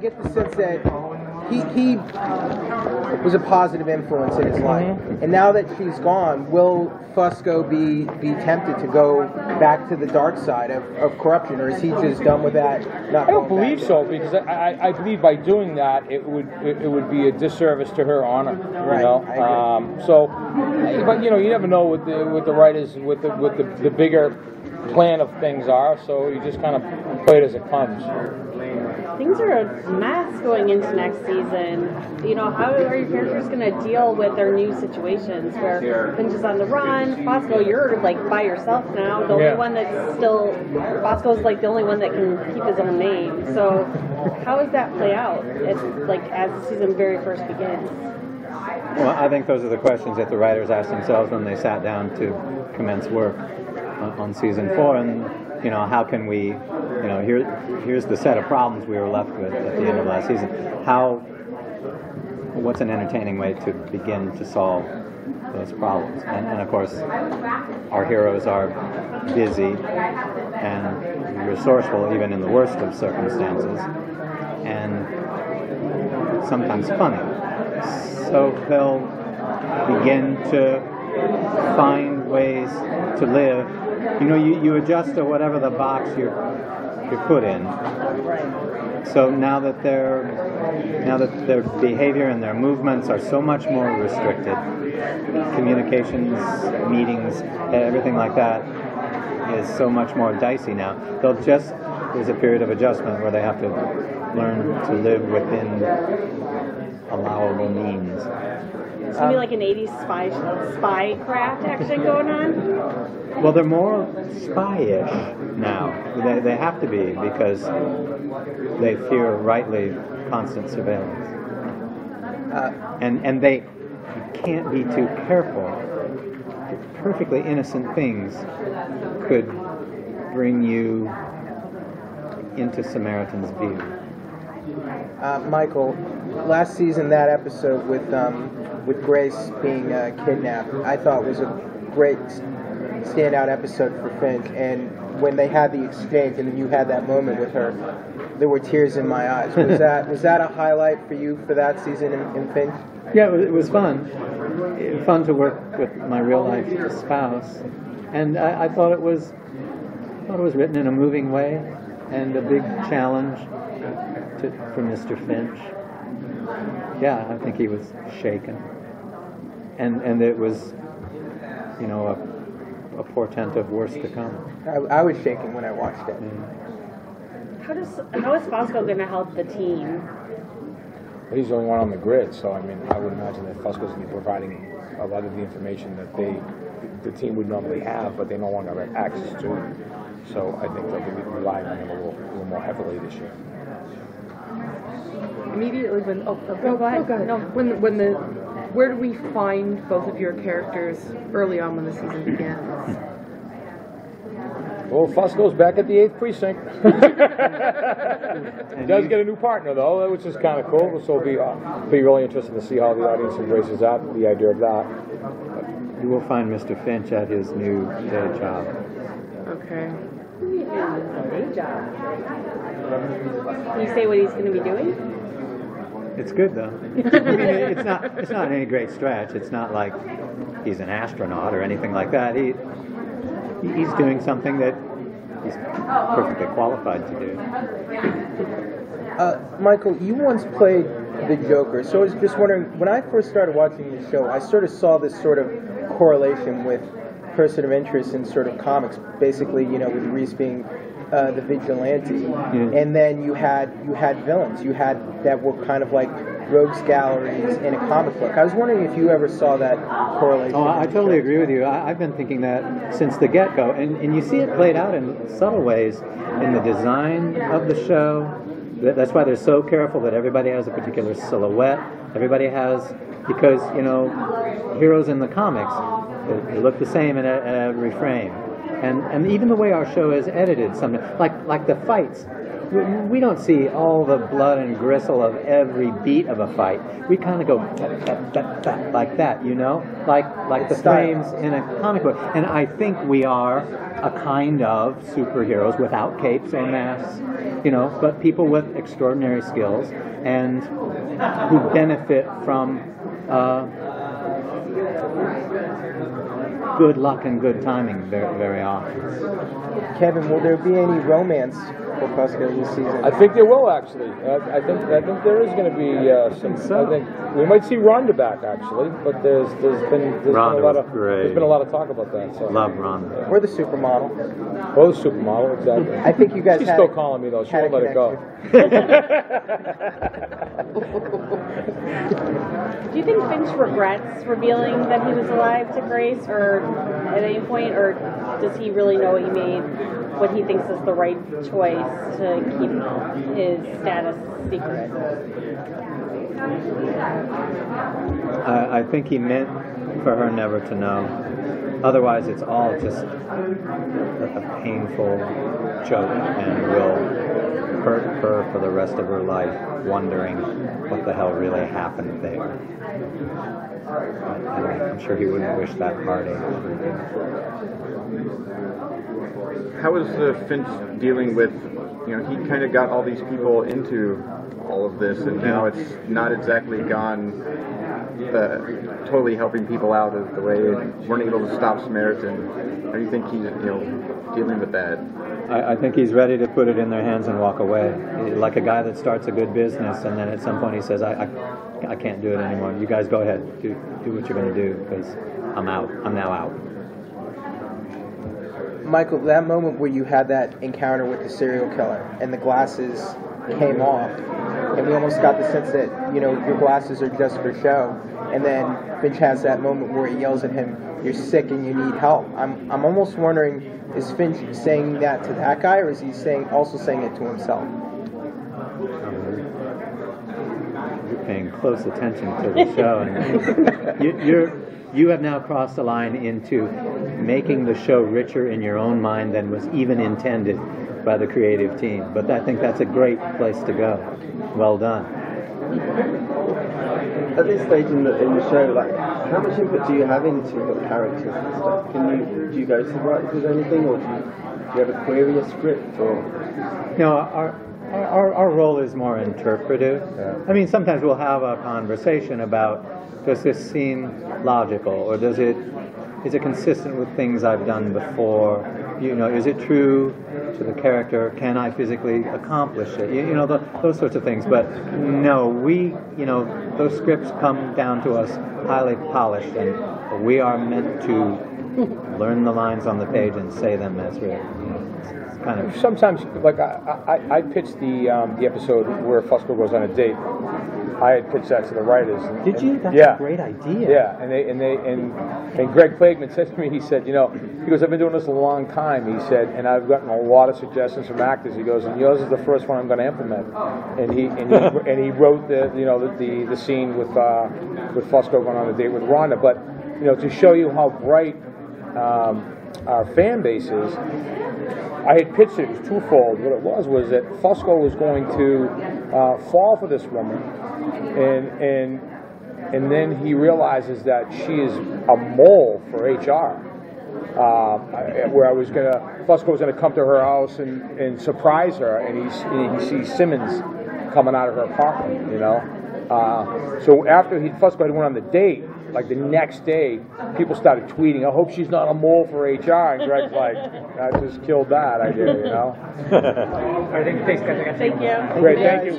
get the sense that he was a positive influence in his life. And now that she's gone, will Fusco be tempted to go back to the dark side of corruption, or is he just done with that? I don't believe so, because I believe by doing that it would be a disservice to her honor. Right. You know? But you know, you never know what the writers, what the bigger plan of things are. So you just kind of play it as it comes. Things are a mess going into next season. You know, how are your characters going to deal with their new situations where Finch is on the run? Fusco, you're like by yourself now. The only one that's still, Fusco's like the only one that can keep his own name. So how does that play out? It's like as the season very first begins. Well, I think those are the questions that the writers asked themselves when they sat down to commence work on season 4, and you know, how can we, you know, here's the set of problems we were left with at the end of last season. What's an entertaining way to begin to solve those problems? And of course, our heroes are busy and resourceful even in the worst of circumstances, and sometimes funny. So they'll begin to find ways to live. You know, you adjust to whatever the box you're put in. So now that their behavior and their movements are so much more restricted, communications, meetings, everything like that is so much more dicey now. There's a period of adjustment where they have to learn to live within allowable means. It's going to be like an 80s spy craft action going on? Well, they're more spy-ish now. They have to be, because they fear rightly constant surveillance. And they can't be too careful. Perfectly innocent things could bring you into Samaritan's view. Michael, last season, that episode with Grace being kidnapped, I thought was a great standout episode for Finch. And when they had the exchange and you had that moment with her, there were tears in my eyes. Was that a highlight for you for that season in Finch? Yeah, it was fun. Fun to work with my real life spouse, and I thought it was written in a moving way and a big challenge for Mr. Finch. Yeah, I think he was shaken, and it was, you know, a portent of worse to come. I was shaking when I watched it. How is Fusco going to help the team? He's the only one on the grid, so I mean, I would imagine that Fusco's going to be providing a lot of the information that the team would normally have, but they no longer have access to. So I think they'll be relying on him a little more heavily this year. Immediately when go ahead. No, where do we find both of your characters early on when the season begins? Well, Fusco's back at the 8th precinct. He does get a new partner, though, which is kind of cool. So it'll be really interesting to see how the audience embraces that, the idea of that. You will find Mr. Finch at his new day job. Okay. Day job. Can you say what he's going to be doing? It's good, though. I mean, it's not any great stretch. It's not like he's an astronaut or anything like that. He's doing something that he's perfectly qualified to do. Michael, you once played the Joker, so I was just wondering, when I first started watching the show, I sort of saw this sort of correlation with Person of Interest in sort of comics, basically, you know, with Reese being the vigilante, and then you had villains, that were kind of like rogues galleries in a comic book. I was wondering if you ever saw that correlation. Oh, I totally agree with you. I've been thinking that since the get-go, and you see it played out in subtle ways in the design of the show. That's why they're so careful that everybody has a particular silhouette. Everybody has, because, you know, heroes in the comics, they look the same in every frame. And even the way our show is edited, like the fights, we don't see all the blood and gristle of every beat of a fight. We kind of go like that, you know, like the frames in a comic book. And I think we are a kind of superheroes without capes or masks, you know, but people with extraordinary skills and who benefit from good luck and good timing very, very often. Kevin, will there be any romance for Fusco this season? I think there will actually. I think there is going to be some. I think we might see Rhonda back actually, but there's been a lot of talk about that. So. Love Rhonda. Or the supermodel. Or the supermodel, exactly. I think you guys. She's still calling me though. She won't let it go. Do you think Finch regrets revealing that he was alive to Grace, or at any point, or does he really know he made what he thinks is the right choice to keep his status secret? I think he meant for her never to know. Otherwise, it's all just a painful joke and will hurt her for the rest of her life, wondering what the hell really happened there. And I'm sure he wouldn't wish that heartache. How is Finch dealing with, you know, he kind of got all these people into all of this, and now it's not exactly gone totally helping people out as the way weren't able to stop Samaritan. How do you think he's, you know, dealing with that? I think he's ready to put it in their hands and walk away, like a guy that starts a good business and then at some point he says, I can't do it anymore. You guys go ahead, do what you're going to do, because I'm out. I'm now out. Michael, that moment where you had that encounter with the serial killer and the glasses came off, and we almost got the sense that, you know, your glasses are just for show, and then Finch has that moment where he yells at him, "You're sick and you need help." I'm almost wondering, is Finch saying that to that guy, or is he also saying it to himself? You're paying close attention to the show, and you have now crossed the line into making the show richer in your own mind than was even intended by the creative team. But I think that's a great place to go. Well done. At this stage in the show, like, how much input do you have into your characters and stuff? Do you go to the writers with anything, or do you ever query a script, or? No, our role is more interpretive. I mean, sometimes we'll have a conversation about, does this seem logical, or is it consistent with things I've done before? You know, is it true to the character? Can I physically accomplish it? You know, those sorts of things. But no, those scripts come down to us highly polished, and we are meant to learn the lines on the page and say them as written. It's kind of sometimes, like I pitched the episode where Fusco goes on a date. I had pitched that to the writers. Did you? That's a great idea. Yeah, and Greg Flagman said to me, he said, you know, he goes, I've been doing this a long time. He said, and I've gotten a lot of suggestions from actors. He goes, and yours is the first one I'm going to implement. And he wrote the scene with Fusco going on a date with Rhonda. But you know, to show you how bright our fan base is, I had pitched it was twofold. What it was that Fusco was going to fall for this woman, and then he realizes that she is a mole for HR. Where Fusco was gonna come to her house and surprise her, and he sees Simmons coming out of her apartment, you know. So after Fusco had went on the date, like the next day, people started tweeting, I hope she's not a mole for HR. And Greg's like, I just killed that idea, you know. Thank you. Great, thank you.